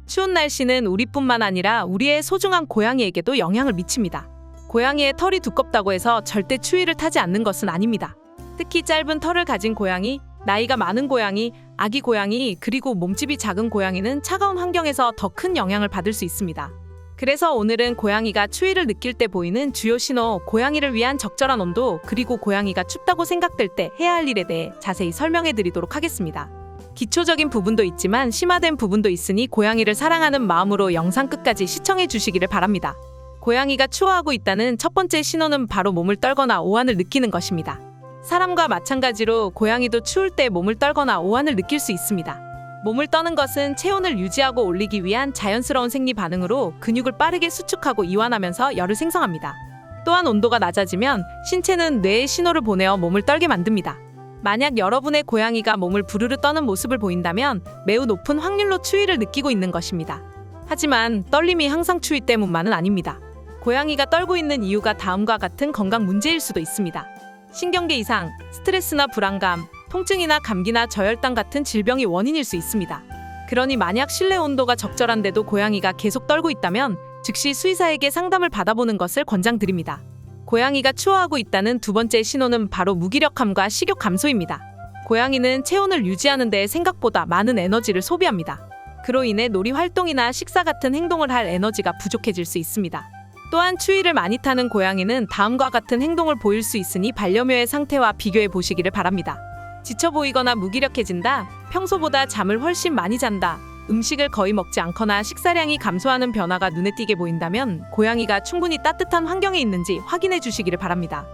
추운 날씨는 우리뿐만 아니라 우리의 소중한 고양이에게도 영향을 미칩니다. 고양이의 털이 두껍다고 해서 절대 추위를 타지 않는 것은 아닙니다. 특히 짧은 털을 가진 고양이, 나이가 많은 고양이, 아기 고양이, 그리고 몸집이 작은 고양이는 차가운 환경에서 더 큰 영향을 받을 수 있습니다. 그래서 오늘은 고양이가 추위를 느낄 때 보이는 주요 신호, 고양이를 위한 적절한 온도, 그리고 고양이가 춥다고 생각될 때 해야 할 일에 대해 자세히 설명해 드리도록 하겠습니다. 기초적인 부분도 있지만 심화된 부분도 있으니 고양이를 사랑하는 마음으로 영상 끝까지 시청해 주시기를 바랍니다. 고양이가 추워하고 있다는 첫 번째 신호는 바로 몸을 떨거나 오한을 느끼는 것입니다. 사람과 마찬가지로 고양이도 추울 때 몸을 떨거나 오한을 느낄 수 있습니다. 몸을 떠는 것은 체온을 유지하고 올리기 위한 자연스러운 생리 반응으로 근육을 빠르게 수축하고 이완하면서 열을 생성합니다. 또한 온도가 낮아지면 신체는 뇌에 신호를 보내어 몸을 떨게 만듭니다. 만약 여러분의 고양이가 몸을 부르르 떠는 모습을 보인다면 매우 높은 확률로 추위를 느끼고 있는 것입니다. 하지만 떨림이 항상 추위 때문만은 아닙니다. 고양이가 떨고 있는 이유가 다음과 같은 건강 문제일 수도 있습니다. 신경계 이상, 스트레스나 불안감, 통증이나 감기나 저혈당 같은 질병이 원인일 수 있습니다. 그러니 만약 실내 온도가 적절한데도 고양이가 계속 떨고 있다면 즉시 수의사에게 상담을 받아보는 것을 권장드립니다. 고양이가 추워하고 있다는 두 번째 신호는 바로 무기력함과 식욕 감소입니다. 고양이는 체온을 유지하는 데 생각보다 많은 에너지를 소비합니다. 그로 인해 놀이 활동이나 식사 같은 행동을 할 에너지가 부족해질 수 있습니다. 또한 추위를 많이 타는 고양이는 다음과 같은 행동을 보일 수 있으니 반려묘의 상태와 비교해 보시기를 바랍니다. 지쳐 보이거나 무기력해진다, 평소보다 잠을 훨씬 많이 잔다, 음식을 거의 먹지 않거나 식사량이 감소하는 변화가 눈에 띄게 보인다면 고양이가 충분히 따뜻한 환경에 있는지 확인해 주시기를 바랍니다.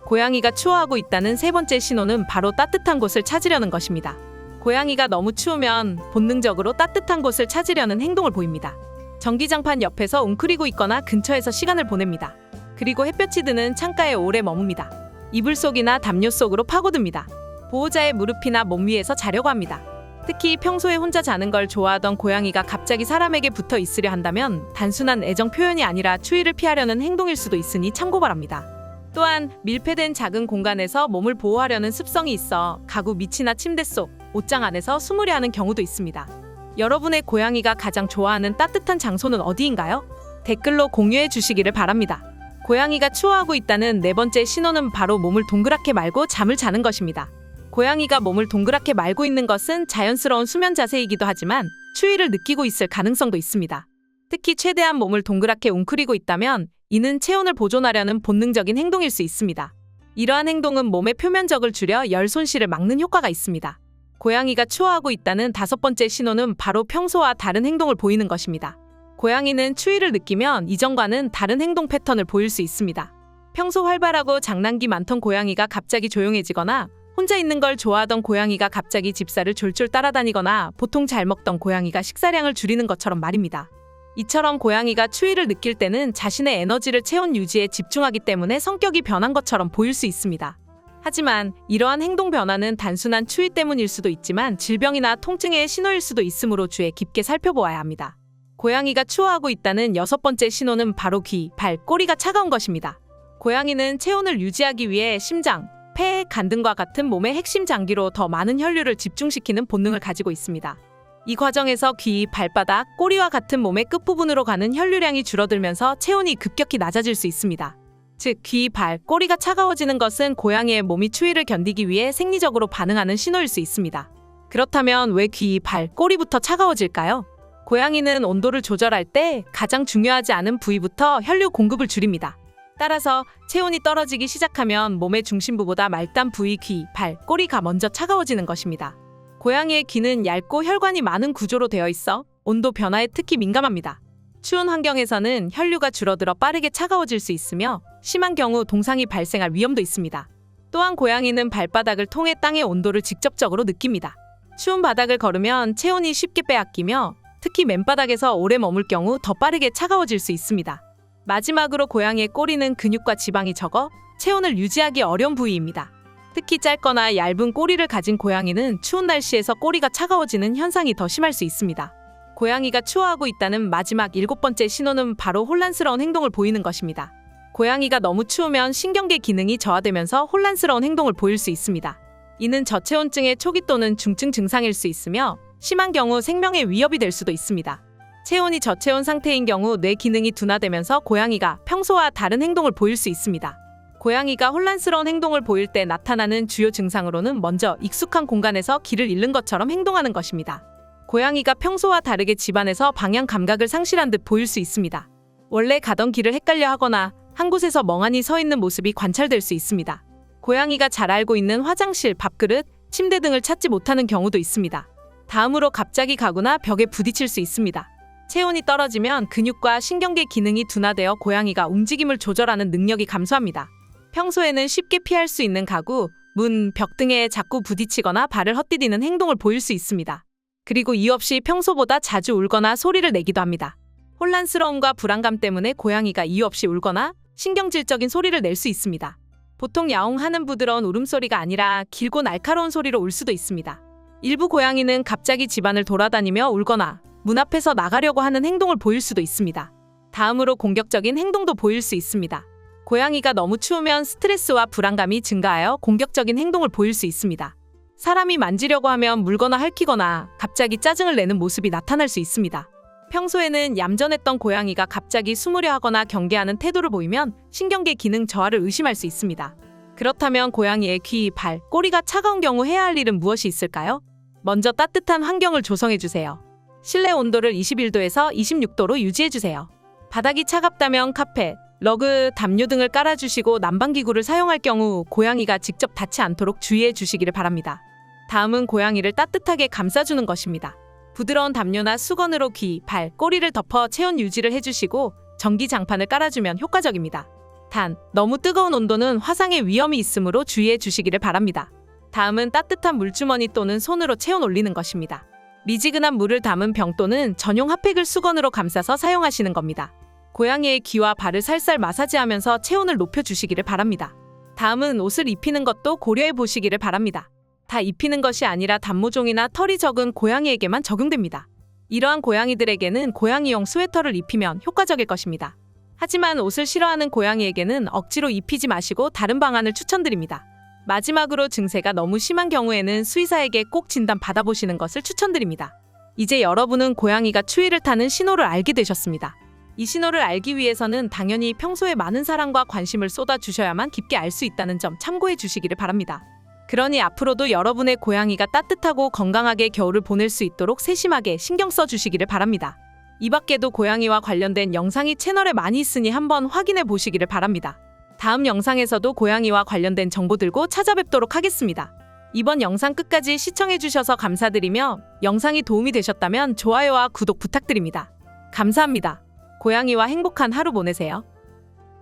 고양이가 추워하고 있다는 세 번째 신호는 바로 따뜻한 곳을 찾으려는 것입니다. 고양이가 너무 추우면 본능적으로 따뜻한 곳을 찾으려는 행동을 보입니다. 전기장판 옆에서 웅크리고 있거나 근처에서 시간을 보냅니다. 그리고 햇볕이 드는 창가에 오래 머뭅니다. 이불 속이나 담요 속으로 파고듭니다. 보호자의 무릎이나 몸 위에서 자려고 합니다. 특히 평소에 혼자 자는 걸 좋아하던 고양이가 갑자기 사람에게 붙어 있으려 한다면 단순한 애정 표현이 아니라 추위를 피하려는 행동일 수도 있으니 참고 바랍니다. 또한 밀폐된 작은 공간에서 몸을 보호하려는 습성이 있어 가구 밑이나 침대 속, 옷장 안에서 숨으려 하는 경우도 있습니다. 여러분의 고양이가 가장 좋아하는 따뜻한 장소는 어디인가요? 댓글로 공유해 주시기를 바랍니다. 고양이가 추워하고 있다는 네 번째 신호는 바로 몸을 동그랗게 말고 잠을 자는 것입니다. 고양이가 몸을 동그랗게 말고 있는 것은 자연스러운 수면 자세이기도 하지만 추위를 느끼고 있을 가능성도 있습니다. 특히 최대한 몸을 동그랗게 웅크리고 있다면 이는 체온을 보존하려는 본능적인 행동일 수 있습니다. 이러한 행동은 몸의 표면적을 줄여 열 손실을 막는 효과가 있습니다. 고양이가 추워하고 있다는 다섯 번째 신호는 바로 평소와 다른 행동을 보이는 것입니다. 고양이는 추위를 느끼면 이전과는 다른 행동 패턴을 보일 수 있습니다. 평소 활발하고 장난기 많던 고양이가 갑자기 조용해지거나 혼자 있는 걸 좋아하던 고양이가 갑자기 집사를 졸졸 따라다니거나 보통 잘 먹던 고양이가 식사량을 줄이는 것처럼 말입니다. 이처럼 고양이가 추위를 느낄 때는 자신의 에너지를 체온 유지에 집중하기 때문에 성격이 변한 것처럼 보일 수 있습니다. 하지만 이러한 행동 변화는 단순한 추위 때문일 수도 있지만 질병이나 통증의 신호일 수도 있으므로 주의 깊게 살펴보아야 합니다. 고양이가 추워하고 있다는 여섯 번째 신호는 바로 귀, 발, 꼬리가 차가운 것입니다. 고양이는 체온을 유지하기 위해 심장, 폐, 간 등과 같은 몸의 핵심 장기로 더 많은 혈류를 집중시키는 본능을 가지고 있습니다. 이 과정에서 귀, 발바닥, 꼬리와 같은 몸의 끝부분으로 가는 혈류량이 줄어들면서 체온이 급격히 낮아질 수 있습니다. 즉, 귀, 발, 꼬리가 차가워지는 것은 고양이의 몸이 추위를 견디기 위해 생리적으로 반응하는 신호일 수 있습니다. 그렇다면 왜 귀, 발, 꼬리부터 차가워질까요? 고양이는 온도를 조절할 때 가장 중요하지 않은 부위부터 혈류 공급을 줄입니다. 따라서 체온이 떨어지기 시작하면 몸의 중심부보다 말단 부위 귀, 발, 꼬리가 먼저 차가워지는 것입니다. 고양이의 귀는 얇고 혈관이 많은 구조로 되어 있어 온도 변화에 특히 민감합니다. 추운 환경에서는 혈류가 줄어들어 빠르게 차가워질 수 있으며 심한 경우 동상이 발생할 위험도 있습니다. 또한 고양이는 발바닥을 통해 땅의 온도를 직접적으로 느낍니다. 추운 바닥을 걸으면 체온이 쉽게 빼앗기며 특히 맨바닥에서 오래 머물 경우 더 빠르게 차가워질 수 있습니다. 마지막으로 고양이의 꼬리는 근육과 지방이 적어 체온을 유지하기 어려운 부위입니다. 특히 짧거나 얇은 꼬리를 가진 고양이는 추운 날씨에서 꼬리가 차가워지는 현상이 더 심할 수 있습니다. 고양이가 추워하고 있다는 마지막 일곱 번째 신호는 바로 혼란스러운 행동을 보이는 것입니다. 고양이가 너무 추우면 신경계 기능이 저하되면서 혼란스러운 행동을 보일 수 있습니다. 이는 저체온증의 초기 또는 중증 증상일 수 있으며 심한 경우 생명의 위협이 될 수도 있습니다. 체온이 저체온 상태인 경우 뇌 기능이 둔화되면서 고양이가 평소와 다른 행동을 보일 수 있습니다. 고양이가 혼란스러운 행동을 보일 때 나타나는 주요 증상으로는 먼저 익숙한 공간에서 길을 잃는 것처럼 행동하는 것입니다. 고양이가 평소와 다르게 집안에서 방향 감각을 상실한 듯 보일 수 있습니다. 원래 가던 길을 헷갈려 하거나 한 곳에서 멍하니 서 있는 모습이 관찰될 수 있습니다. 고양이가 잘 알고 있는 화장실, 밥그릇, 침대 등을 찾지 못하는 경우도 있습니다. 다음으로 갑자기 가거나 벽에 부딪힐 수 있습니다. 체온이 떨어지면 근육과 신경계 기능이 둔화되어 고양이가 움직임을 조절하는 능력이 감소합니다. 평소에는 쉽게 피할 수 있는 가구, 문, 벽 등에 자꾸 부딪히거나 발을 헛디디는 행동을 보일 수 있습니다. 그리고 이유 없이 평소보다 자주 울거나 소리를 내기도 합니다. 혼란스러움과 불안감 때문에 고양이가 이유 없이 울거나 신경질적인 소리를 낼 수 있습니다. 보통 야옹하는 부드러운 울음소리가 아니라 길고 날카로운 소리로 울 수도 있습니다. 일부 고양이는 갑자기 집안을 돌아다니며 울거나 문 앞에서 나가려고 하는 행동을 보일 수도 있습니다. 다음으로 공격적인 행동도 보일 수 있습니다. 고양이가 너무 추우면 스트레스와 불안감이 증가하여 공격적인 행동을 보일 수 있습니다. 사람이 만지려고 하면 물거나 핥히거나 갑자기 짜증을 내는 모습이 나타날 수 있습니다. 평소에는 얌전했던 고양이가 갑자기 숨으려 하거나 경계하는 태도를 보이면 신경계 기능 저하를 의심할 수 있습니다. 그렇다면 고양이의 귀, 발, 꼬리가 차가운 경우 해야 할 일은 무엇이 있을까요? 먼저 따뜻한 환경을 조성해주세요. 실내 온도를 21도에서 26도로 유지해주세요. 바닥이 차갑다면 카펫, 러그, 담요 등을 깔아주시고 난방기구를 사용할 경우 고양이가 직접 닿지 않도록 주의해 주시기를 바랍니다. 다음은 고양이를 따뜻하게 감싸주는 것입니다. 부드러운 담요나 수건으로 귀, 발, 꼬리를 덮어 체온 유지를 해주시고 전기장판을 깔아주면 효과적입니다. 단, 너무 뜨거운 온도는 화상의 위험이 있으므로 주의해 주시기를 바랍니다. 다음은 따뜻한 물주머니 또는 손으로 체온 올리는 것입니다. 미지근한 물을 담은 병 또는 전용 핫팩을 수건으로 감싸서 사용하시는 겁니다. 고양이의 귀와 발을 살살 마사지하면서 체온을 높여주시기를 바랍니다. 다음은 옷을 입히는 것도 고려해 보시기를 바랍니다. 다 입히는 것이 아니라 단모종이나 털이 적은 고양이에게만 적용됩니다. 이러한 고양이들에게는 고양이용 스웨터를 입히면 효과적일 것입니다. 하지만 옷을 싫어하는 고양이에게는 억지로 입히지 마시고 다른 방안을 추천드립니다. 마지막으로 증세가 너무 심한 경우에는 수의사에게 꼭 진단 받아보시는 것을 추천드립니다. 이제 여러분은 고양이가 추위를 타는 신호를 알게 되셨습니다. 이 신호를 알기 위해서는 당연히 평소에 많은 사랑과 관심을 쏟아주셔야만 깊게 알 수 있다는 점 참고해 주시기를 바랍니다. 그러니 앞으로도 여러분의 고양이가 따뜻하고 건강하게 겨울을 보낼 수 있도록 세심하게 신경 써주시기를 바랍니다. 이 밖에도 고양이와 관련된 영상이 채널에 많이 있으니 한번 확인해 보시기를 바랍니다. 다음 영상에서도 고양이와 관련된 정보 들고 찾아뵙도록 하겠습니다. 이번 영상 끝까지 시청해 주셔서 감사드리며 영상이 도움이 되셨다면 좋아요와 구독 부탁드립니다. 감사합니다. 고양이와 행복한 하루 보내세요.